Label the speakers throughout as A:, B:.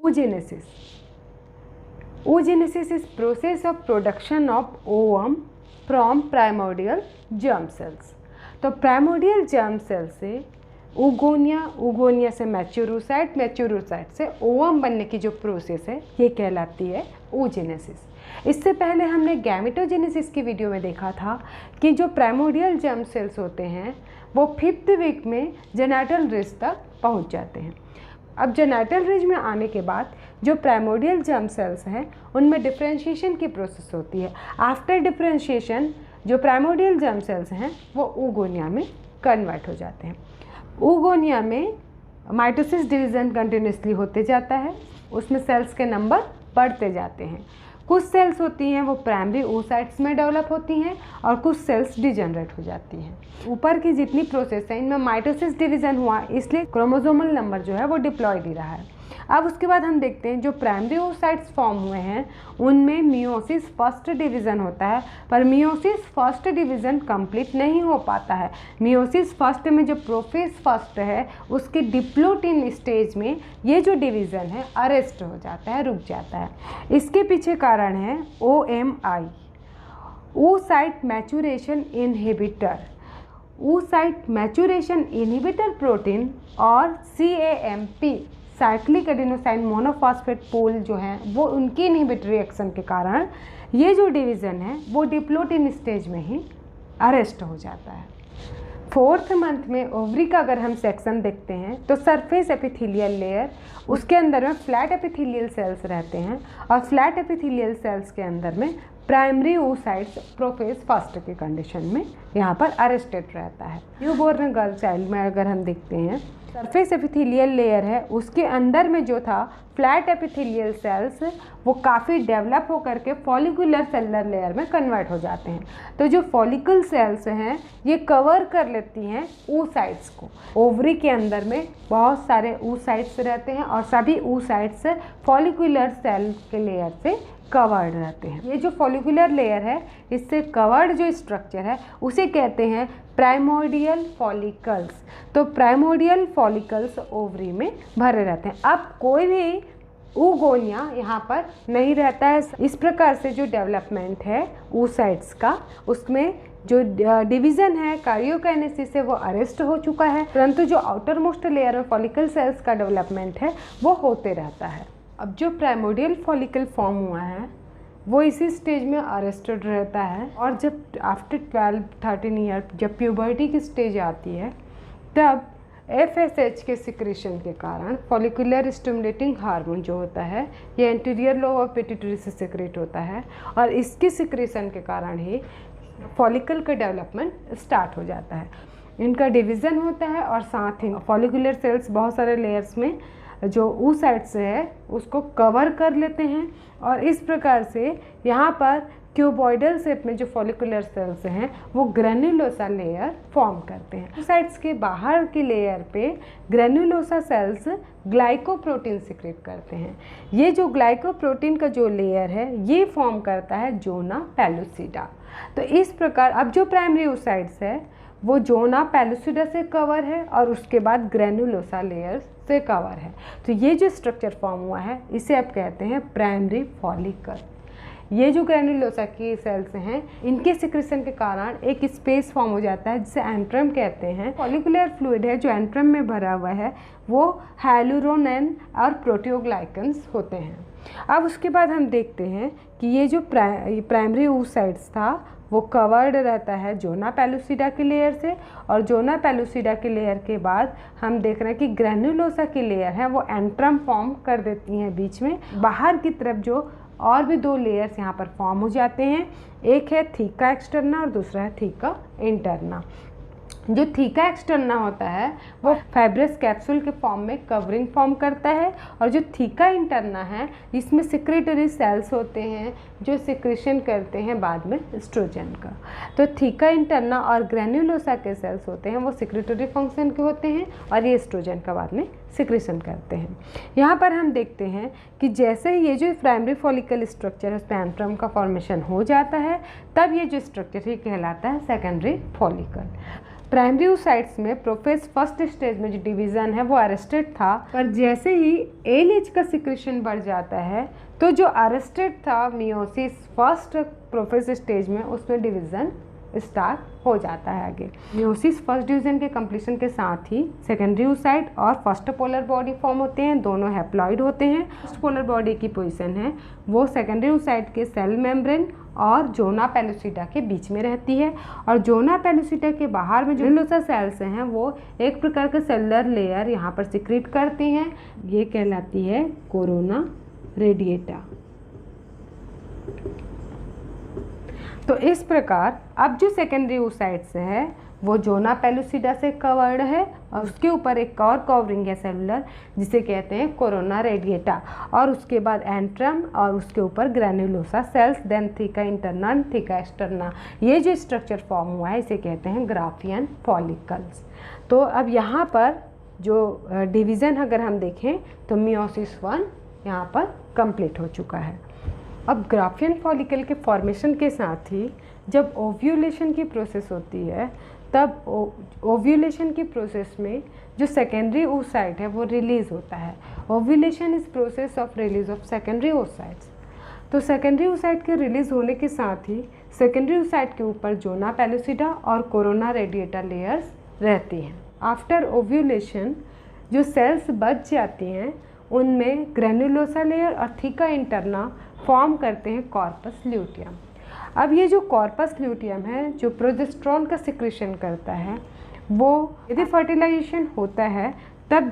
A: oogenesis. Oogenesis is process of production of ovum from primordial germ cells. तो primordial germ cell से oogonia, oogonia से मैच्यूरोसाइट, मैच्यूरोसाइट से ovum बनने की जो प्रोसेस है ये कहलाती है oogenesis. इससे पहले हमने गैमेटोजेनेसिस की वीडियो में देखा था कि जो प्राइमोडियल जर्म सेल्स होते हैं वो 5th वीक में जेनाइटल रिज तक पहुंच जाते हैं. अब जेनाइटल रिज में आने के बाद जो प्राइमोडियल जर्म सेल्स हैं उनमें डिफरेंशिएशन की प्रोसेस होती है. आफ्टर डिफरेंशिएशन जो प्राइमोडियल जर्म सेल्स हैं वो oogonia में कन्वर्ट हो जाते हैं. oogonia में माइटोसिस डिवीज़न कंटिन्यूसली होते जाता है, उसमें सेल्स के नंबर बढ़ते जाते हैं. कुछ सेल्स होती हैं वो प्राइमरी oocytes में डेवलप होती हैं और कुछ सेल्स डिजेनरेट हो जाती हैं. ऊपर की जितनी प्रोसेस है इनमें माइटोसिस डिवीज़न हुआ इसलिए क्रोमोसोमल नंबर जो है वो डिप्लॉयड ही रहा है. अब उसके बाद हम देखते हैं जो प्राइमरी oocytes फॉर्म हुए हैं उनमें मियोसिस फर्स्ट डिवीज़न होता है, पर मियोसिस फर्स्ट डिवीज़न कंप्लीट नहीं हो पाता है. मियोसिस फर्स्ट में जो प्रोफेज फर्स्ट है उसके डिप्लोटिन स्टेज में ये जो डिवीज़न है अरेस्ट हो जाता है, रुक जाता है. इसके पीछे कारण है OMI, oocyte maturation inhibitor, oocyte maturation inhibitor protein, और CAMP cyclic adenosine monophosphate pool जो है वो उनकी इनहिबिटरी रिएक्शन के कारण ये जो डिवीज़न है वो डिप्लोटिन स्टेज में ही अरेस्ट हो जाता है. 4th मंथ में ओवरी का अगर हम सेक्शन देखते हैं तो सरफेस एपिथेलियल लेयर, उसके अंदर में फ्लैट एपिथेलियल सेल्स रहते हैं और फ्लैट एपिथेलियल सेल्स के अंदर में प्राइमरी oocytes प्रोफेज फर्स्ट के कंडीशन में यहाँ पर अरेस्टेड रहता है. न्यूबॉर्न गर्ल चाइल्ड में अगर हम देखते हैं सरफेस एपिथेलियल लेयर है उसके अंदर में जो था फ्लैट एपिथेलियल सेल्स वो काफ़ी डेवलप होकर के फॉलिकुलर सेलुलर लेयर में कन्वर्ट हो जाते हैं. तो जो फॉलिकल सेल्स हैं ये कवर कर लेती हैं oocytes को. ओवरी के अंदर में बहुत सारे oocytes रहते हैं और सभी oocytes फॉलिकुलर सेल के लेयर से कवर्ड रहते हैं. ये जो फॉलिकुलर लेयर है इससे कवर्ड जो स्ट्रक्चर है उसे कहते हैं प्राइमोडियल फॉलिकल्स. तो प्राइमोडियल फॉलिकल्स ओवरी में भरे रहते हैं. अब कोई भी oogonia यहाँ पर नहीं रहता है. इस प्रकार से जो डेवलपमेंट है oocytes का उसमें जो डिवीज़न है कार्योकाइनेसिस से वो अरेस्ट हो चुका है, परंतु जो आउटर मोस्ट लेयर में फॉलिकल सेल्स का डेवलपमेंट है वो होते रहता है. अब जो प्राइमोडियल फॉलिकल फॉर्म हुआ है वो इसी स्टेज में अरेस्टेड रहता है और जब आफ्टर 12-13 ईयर जब प्यूबर्टी की स्टेज आती है तब FSH के सिक्रेशन के कारण फॉलिकुलर स्टिमुलेटिंग हार्मोन जो होता है ये एंटीरियर लोब ऑफ पिट्यूटरी से सिक्रेट होता है और इसकी सिक्रेशन के कारण ही फॉलिकल का डेवलपमेंट स्टार्ट हो जाता है. इनका डिवीज़न होता है और साथ ही फॉलिकुलर सेल्स बहुत सारे लेयर्स में जो oocytes है उसको कवर कर लेते हैं और इस प्रकार से यहाँ पर क्यूबॉइडल शेप में जो फॉलिकुलर सेल्स हैं वो ग्रेन्युलोसा लेयर फॉर्म करते हैं. oocytes के बाहर की लेयर पे ग्रेन्युलोसा सेल्स ग्लाइकोप्रोटीन सिक्रेट करते हैं. ये जो ग्लाइकोप्रोटीन का जो लेयर है ये फॉर्म करता है जोना पेलुसिडा. तो इस प्रकार अब जो प्राइमरी oocytes है वो जोना पेलुसिडा से कवर है और उसके बाद ग्रेन्युलोसा लेयर से कवर है. तो ये जो स्ट्रक्चर फॉर्म हुआ है इसे आप कहते हैं प्राइमरी फॉलिकल. ये जो ग्रेन्युलोसा की सेल्स हैं इनके सिक्रेशन के कारण एक स्पेस फॉर्म हो जाता है जिसे एंट्रम कहते हैं. फॉलिकुलर फ्लूइड है जो एंट्रम में भरा हुआ है वो हाइलुरोनिन और प्रोटियोग्लाइकन्स होते हैं. अब उसके बाद हम देखते हैं कि ये जो प्राइमरी oocytes था वो कवर्ड रहता है जोना पेलुसिडा की लेयर से और जोना पेलुसिडा की लेयर के बाद हम देख रहे हैं कि ग्रेन्युलोसा की लेयर है वो एंट्रम फॉर्म कर देती हैं बीच में. बाहर की तरफ जो और भी 2 लेयर्स यहाँ पर फॉर्म हो जाते हैं, एक है थीका एक्सटर्ना और दूसरा है थीका इंटरना. जो थीका एक्सटर्ना होता है वो फाइब्रस कैप्सूल के फॉर्म में कवरिंग फॉर्म करता है और जो थीका इंटरना है इसमें सिक्रेटरी सेल्स होते हैं जो सिक्रेशन करते हैं बाद में एस्ट्रोजन का. तो थीका इंटरना और ग्रेन्युलोसा के सेल्स होते हैं वो सिक्रेटरी फंक्शन के होते हैं और ये एस्ट्रोजन का बाद में सिक्रेशन करते हैं. यहाँ पर हम देखते हैं कि जैसे ये जो प्राइमरी फॉलिकल स्ट्रक्चर है उस पर एंट्रम का फॉर्मेशन हो जाता है तब ये जो स्ट्रक्चर है कहलाता है सेकेंडरी फॉलिकल. प्राइमरी oocytes में प्रोफेज फर्स्ट स्टेज में जो डिवीज़न है वो अरेस्टेड था, पर जैसे ही एलएच का सिक्रेशन बढ़ जाता है तो जो अरेस्टेड था मियोसिस फर्स्ट प्रोफेज स्टेज में, उसमें डिवीज़न स्टार्ट हो जाता है आगे। मियोसिस फर्स्ट डिवीज़न के कंप्लीशन के साथ ही सेकेंडरी oocyte और फर्स्ट पोलर बॉडी फॉर्म होते हैं, दोनों हैप्लॉइड होते हैं। फर्स्ट पोलर बॉडी की पोजीशन है वो सेकेंडरी oocyte के सेल मेम्ब्रेन और जोना पेलुसिडा के बीच में रहती है, और जोना पेलुसिडा के बाहर में जो ग्रेनुलोसा सेल्स हैं वो एक प्रकार का सेलुलर लेयर यहाँ पर सिक्रीट करती हैं, ये कहलाती है कोरोना रेडिएटा। तो इस प्रकार अब जो सेकेंडरी oocytes है वो जोना पेलुसिडा से कवर्ड है, और उसके ऊपर एक और कवरिंग है सेलुलर जिसे कहते हैं कोरोना रेडिएटा, और उसके बाद एंट्रम और उसके ऊपर granulosa cells, then theca interna, theca externa. ये जो स्ट्रक्चर फॉर्म हुआ है इसे कहते हैं ग्राफियन फॉलिकल्स। तो अब यहाँ पर जो डिवीज़न अगर हम देखें तो मियोसिस 1 यहाँ पर कंप्लीट हो चुका है। अब ग्राफियन फॉलिकल के फॉर्मेशन के साथ ही जब ओव्यूलेशन की प्रोसेस होती है तब ओव्यूलेशन की प्रोसेस में जो सेकेंडरी oocyte है वो रिलीज़ होता है। Ovulation is process of release of secondary oocytes। तो सेकेंडरी oocyte के रिलीज़ होने के साथ ही सेकेंडरी oocyte के ऊपर जोना पेलुसिडा और कोरोना रेडिएटा लेयर्स रहती हैं। आफ्टर ओव्यूलेशन जो सेल्स बच जाती हैं उनमें ग्रेनुलोसा लेयर और थीका इंटरना फॉर्म करते हैं कॉर्पस ल्यूटियम। अब ये जो कॉर्पस ल्यूटियम है जो प्रोजेस्टेरोन का सिक्रेशन करता है, वो यदि फर्टिलाइजेशन होता है तब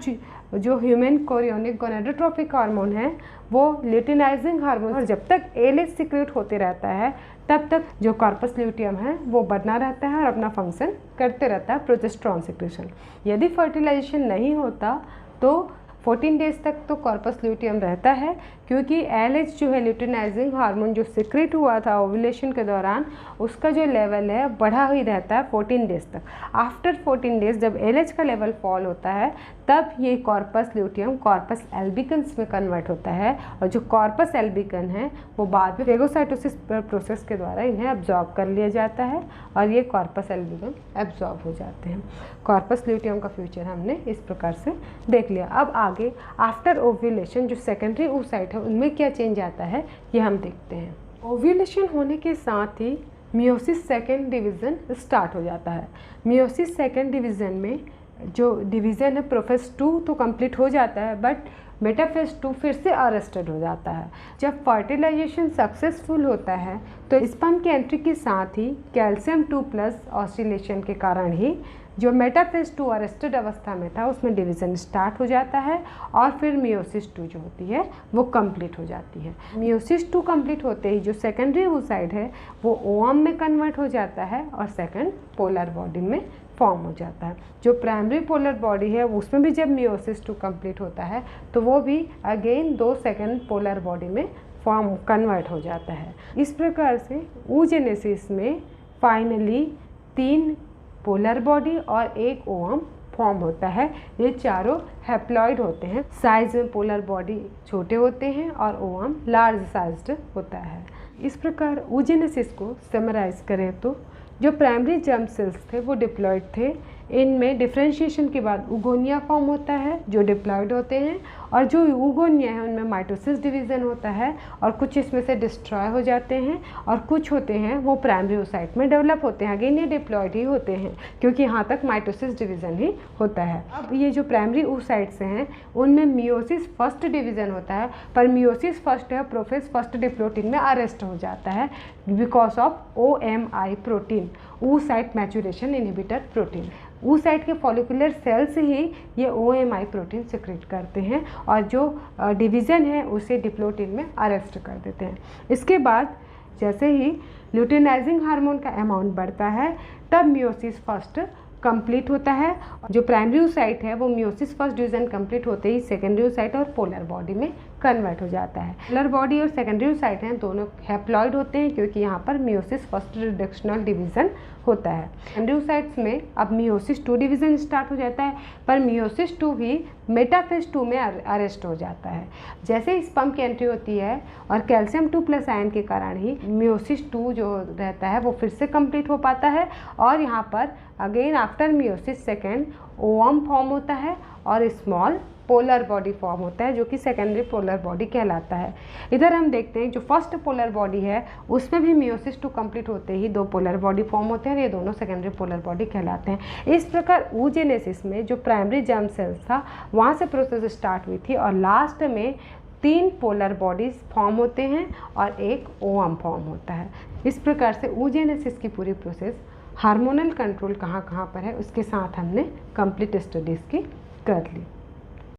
A: जो ह्यूमन कोरियोनिक गोनाडोट्रोपिक हार्मोन है वो ल्यूटिनाइजिंग हार्मोन, और जब तक एलएच सिक्रेट होते रहता है तब तक जो कॉर्पस ल्यूटियम है वो बढ़ना रहता है और अपना फंक्शन करते रहता है प्रोजेस्टेरोन सिक्रेशन। यदि फर्टिलाइजेशन नहीं होता तो 14 डेज तक तो कॉर्पस ल्यूटियम रहता है, क्योंकि एलएच जो है ल्यूटिनाइजिंग हार्मोन जो सिक्रेट हुआ था ओव्यूलेशन के दौरान उसका जो लेवल है बढ़ा ही रहता है 14 डेज तक। आफ्टर 14 डेज जब एलएच का लेवल फॉल होता है तब ये कॉर्पस ल्यूटियम कॉर्पस एल्बिकन्स में कन्वर्ट होता है, और जो कॉर्पस एल्बिकन है वो बाद में फेगोसाइटोसिस प्रोसेस के द्वारा इन्हें एब्जॉर्ब कर लिया जाता है और ये कॉर्पस एल्बिकन एब्जॉर्ब हो जाते हैं। कॉर्पस ल्यूटियम का फ्यूचर हमने इस प्रकार से देख लिया। अब आगे आफ्टर ओव्यूलेशन जो सेकेंडरी oocyte है उनमें क्या चेंज आता है ये हम देखते हैं। ओव्यूलेशन होने के साथ ही मियोसिस सेकेंड डिवीज़न स्टार्ट हो जाता है। मियोसिस सेकेंड डिवीज़न में जो डिवीज़न है प्रोफेज 2 तो कंप्लीट हो जाता है, बट मेटाफेज 2 फिर से अरेस्टेड हो जाता है। जब फर्टिलाइजेशन सक्सेसफुल होता है तो स्पर्म की एंट्री के साथ ही कैल्शियम 2+ ऑसिलेशन के कारण ही जो मेटाफेज 2 अरेस्टेड अवस्था में था उसमें डिवीज़न स्टार्ट हो जाता है, और फिर मियोसिस 2 जो होती है वो कंप्लीट हो जाती है। मियोसिस 2 कंप्लीट होते ही जो सेकेंडरी oocyte है वो ओवम में कन्वर्ट हो जाता है और सेकेंड पोलर बॉडी में फॉर्म हो जाता है। जो प्राइमरी पोलर बॉडी है उसमें भी जब मियोसिस 2 कंप्लीट होता है तो वो भी अगेन 2 सेकेंड पोलर बॉडी में फॉर्म कन्वर्ट हो जाता है। इस प्रकार से oogenesis में फाइनली 3 पोलर बॉडी और 1 ओवम फॉर्म होता है। ये चारों हैप्लॉइड होते हैं, साइज में पोलर बॉडी छोटे होते हैं और ओवम लार्ज साइज्ड होता है। इस प्रकार oogenesis को समराइज करें तो जो प्राइमरी जर्म सेल्स थे वो डिप्लॉयड थे, इनमें डिफ्रेंशिएशन के बाद उगोनिया फॉर्म होता है जो डिप्लॉयड होते हैं, और जो उगोनिया है उनमें माइटोसिस डिवीज़न होता है और कुछ इसमें से डिस्ट्रॉय हो जाते हैं और कुछ होते हैं वो प्राइमरी oocyte में डेवलप होते हैं। अगेन ये डिप्लॉयड ही होते हैं क्योंकि यहाँ तक माइटोसिस डिवीज़न ही होता है। अब ये जो प्राइमरी oocytes हैं उनमें मियोसिस फर्स्ट डिवीज़न होता है, पर मियोसिस फर्स्ट है प्रोफेज फर्स्ट डिप्लोटिन में अरेस्ट हो जाता है because of OMI protein, oocyte maturation inhibitor protein. oocyte के फॉलिकुलर सेल्स ही ये OMI प्रोटीन सिक्रेट करते हैं और जो डिवीज़न है उसे डिप्लोटिन में अरेस्ट कर देते हैं। इसके बाद जैसे ही ल्यूटिनाइजिंग हार्मोन का अमाउंट बढ़ता है तब मियोसिस फर्स्ट कंप्लीट होता है। जो प्राइमरी oocyte है वो मियोसिस फर्स्ट डिवीज़न कंप्लीट होते ही सेकेंडरी oocyte और पोलर बॉडी में कन्वर्ट हो जाता है। पोलर बॉडी और सेकेंडरी oocyte हैं दोनों हैप्लॉइड होते हैं क्योंकि यहाँ पर मियोसिस फर्स्ट रिडक्शनल डिवीज़न होता है। सेकेंडरी oocytes में अब मियोसिस 2 डिवीज़न स्टार्ट हो जाता है, पर मियोसिस 2 भी मेटाफेज 2 में अरेस्ट हो जाता है। जैसे इस स्पर्म की एंट्री होती है और कैल्शियम 2+ आयन के कारण ही मियोसिस 2 जो रहता है वो फिर से कंप्लीट हो पाता है और यहाँ पर again after meiosis second ovum form होता है और स्मॉल पोलर बॉडी फॉर्म होता है जो कि सेकेंडरी पोलर बॉडी कहलाता है। इधर हम देखते हैं जो फर्स्ट पोलर बॉडी है उसमें भी मियोसिस 2 कंप्लीट होते ही 2 पोलर बॉडी फॉर्म होते हैं और ये दोनों सेकेंडरी पोलर बॉडी कहलाते हैं। इस प्रकार oogenesis में जो प्राइमरी जर्म सेल्स था वहाँ से प्रोसेस स्टार्ट हुई थी और लास्ट में 3 पोलर बॉडीज फॉर्म होते हैं और एक ओवम फॉर्म होता है। इस प्रकार से oogenesis की पूरी प्रोसेस हार्मोनल कंट्रोल कहाँ कहाँ पर है उसके साथ हमने कंप्लीट स्टडीज़ की कर ली।